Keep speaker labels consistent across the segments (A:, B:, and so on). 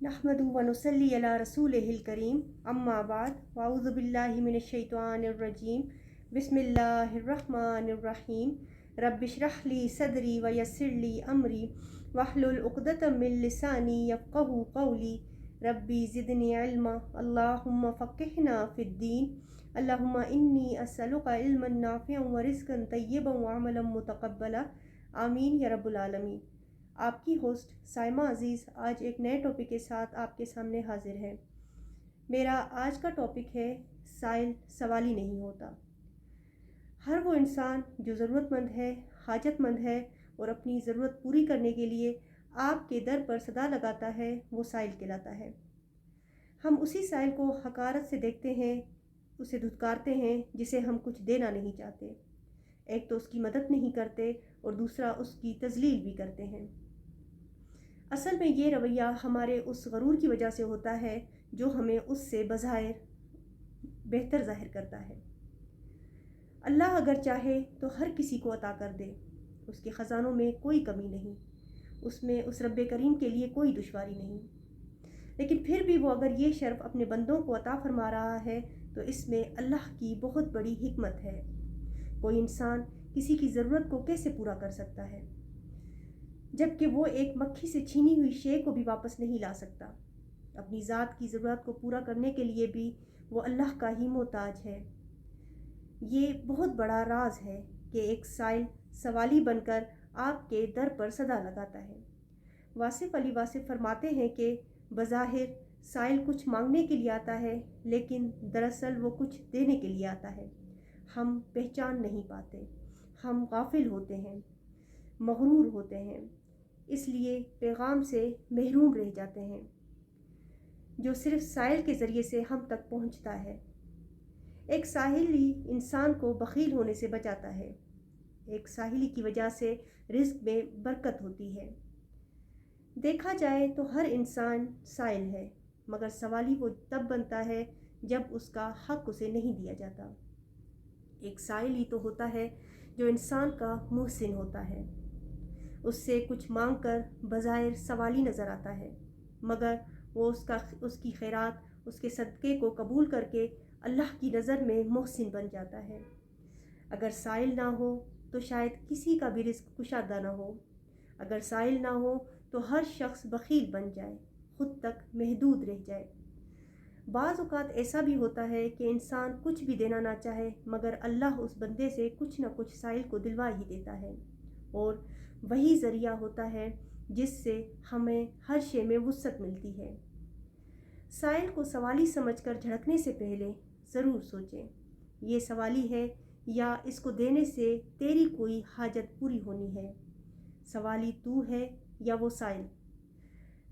A: नहमदु व नुसल्ली अला रसूलिहिल करीम अम्मा बाद वाउज़ु बिल्लाहि मिनश शैतानिर रजीम बिस्मिल्लाहिर रहमानिर रहीम रब्बिश्रह ली सदरी व यस्सिर ली अमरी वहलुल उक़दतम मिन लिसानी यफ़क़हू क़ौली रब्बी ज़िदनी इल्मा अल्लाहुम्मा फ़क़्क़िहना फ़िद्दीन अल्लाहुम्मा इन्नी अस्अलुका इल्मन नाफ़िअन व रिज़्क़न तय्यबन व अमलन मुतक़ब्बला आमीन या रब्बुल आलमीन। आपकी होस्ट साइमा अज़ीज़ आज एक नए टॉपिक के साथ आपके सामने हाजिर है। मेरा आज का टॉपिक है साइल सवाली नहीं होता। हर वो इंसान जो ज़रूरतमंद है, हाजतमंद है और अपनी ज़रूरत पूरी करने के लिए आपके दर पर सदा लगाता है, वो साइल कहलाता है। हम उसी साइल को हकारत से देखते हैं, उसे धुतकारते हैं जिसे हम कुछ देना नहीं चाहते। एक तो उसकी मदद नहीं करते और दूसरा उसकी तज़लील भी करते हैं। असल में ये रवैया हमारे उस गरूर की वजह से होता है जो हमें उससे बज़ाहिर बेहतर ज़ाहिर करता है। अल्लाह अगर चाहे तो हर किसी को अता कर दे, उसके ख़ज़ानों में कोई कमी नहीं, उसमें उस रब्बे करीम के लिए कोई दुश्वारी नहीं। लेकिन फिर भी वो अगर ये शर्फ़ अपने बंदों को अता फरमा रहा है तो इसमें अल्लाह की बहुत बड़ी हिकमत है। कोई इंसान किसी की ज़रूरत को कैसे पूरा कर सकता है जबकि वो एक मक्खी से छीनी हुई शे को भी वापस नहीं ला सकता। अपनी ज़ात की ज़रूरत को पूरा करने के लिए भी वो अल्लाह का ही मोहताज है। ये बहुत बड़ा राज है कि एक साइल सवाली बनकर आपके दर पर सदा लगाता है। वासिफ़ अली वासिफ़ फरमाते हैं कि बज़ाहिर साइल कुछ मांगने के लिए आता है, लेकिन दरअसल वो कुछ देने के लिए आता है। हम पहचान नहीं पाते, हम गाफिल होते हैं, मगरूर होते हैं, इसलिए पैगाम से महरूम रह जाते हैं जो सिर्फ साइल के ज़रिए से हम तक पहुंचता है। एक साहिली इंसान को बखील होने से बचाता है। एक साहिली की वजह से रिज़्क़ में बरकत होती है। देखा जाए तो हर इंसान साइल है, मगर सवाली वो तब बनता है जब उसका हक़ उसे नहीं दिया जाता। एक साइल ही तो होता है जो इंसान का मुहसिन होता है। उससे कुछ मांग कर बज़ाहिर सवाली नज़र आता है, मगर वो उसकी खैरात, उसके सदक़े को कबूल करके अल्लाह की नज़र में मुहसिन बन जाता है। अगर साइल ना हो तो शायद किसी का भी रिज़्क़ कुशादा ना हो। अगर साइल ना हो तो हर शख्स बखील बन जाए, ख़ुद तक महदूद रह जाए। बाज़ औक़ात ऐसा भी होता है कि इंसान कुछ भी देना ना चाहे, मगर अल्लाह उस बंदे से कुछ न कुछ साइल को दिलवा ही देता है, और वही ज़रिया होता है जिससे हमें हर शे में वुसअत मिलती है। साइल को सवाली समझकर झड़कने से पहले ज़रूर सोचें, ये सवाली है या इसको देने से तेरी कोई हाजत पूरी होनी है। सवाली तू है या वो साइल।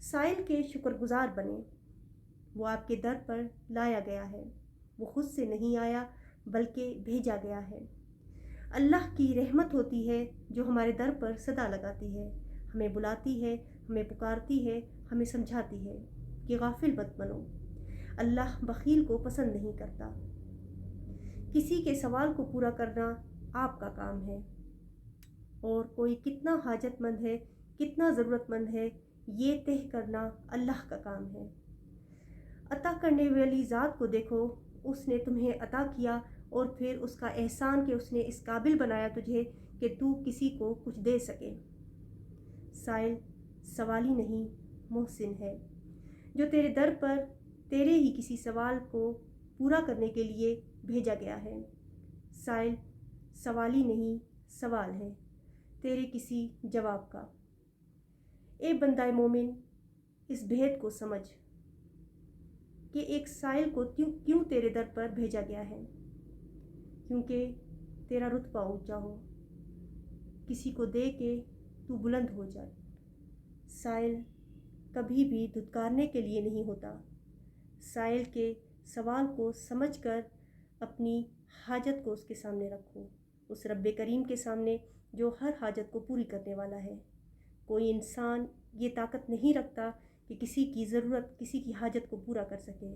A: साइल के शुक्रगुज़ार बने। वो आपके दर पर लाया गया है, वो खुद से नहीं आया बल्कि भेजा गया है। अल्लाह की रहमत होती है जो हमारे दर पर सदा लगाती है, हमें बुलाती है, हमें पुकारती है, हमें समझाती है कि गाफिल मत बनो। अल्लाह बखील को पसंद नहीं करता। किसी के सवाल को पूरा करना आपका काम है, और कोई कितना हाजतमंद है, कितना ज़रूरतमंद है, ये तय करना अल्लाह का काम है। अता करने वाली ज़ात को देखो, उसने तुम्हें अता किया और फिर उसका एहसान कि उसने इस काबिल बनाया तुझे कि तू किसी को कुछ दे सके। साइल सवाली नहीं, मुहसिन है जो तेरे दर पर तेरे ही किसी सवाल को पूरा करने के लिए भेजा गया है। साइल सवाली नहीं, सवाल है तेरे किसी जवाब का। ए बंदा मोमिन, इस भेद को समझ कि एक साइल को क्यों तेरे दर पर भेजा गया है, क्योंकि तेरा रुतबा ऊंचा हो, किसी को दे के तू बुलंद हो जाए। साइल कभी भी धुतकारने के लिए नहीं होता। साइल के सवाल को समझकर अपनी हाजत को उसके सामने रखो, उस रब्बे करीम के सामने जो हर हाजत को पूरी करने वाला है। कोई इंसान ये ताकत नहीं रखता कि किसी की ज़रूरत, किसी की हाजत को पूरा कर सके।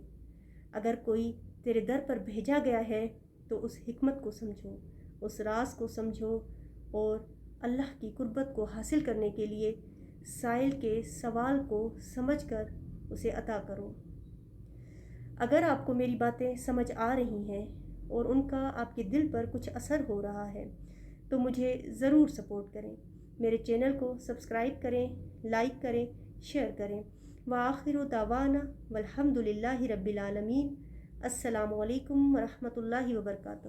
A: अगर कोई तेरे दर पर भेजा गया है तो उस हिकमत को समझो, उस राज को समझो, और अल्लाह की कुर्बत को हासिल करने के लिए साइल के सवाल को समझकर اسے عطا کرو۔ اگر آپ کو میری باتیں سمجھ آ رہی ہیں اور ان کا آپ کے دل پر کچھ اثر ہو رہا ہے تو مجھے ضرور سپورٹ کریں، میرے چینل کو سبسکرائب کریں، لائک کریں، شیئر کریں۔ وآخر دعوانا والحمد للہ رب العالمین۔ السلام علیکم ورحمۃ اللہ وبرکاتہ۔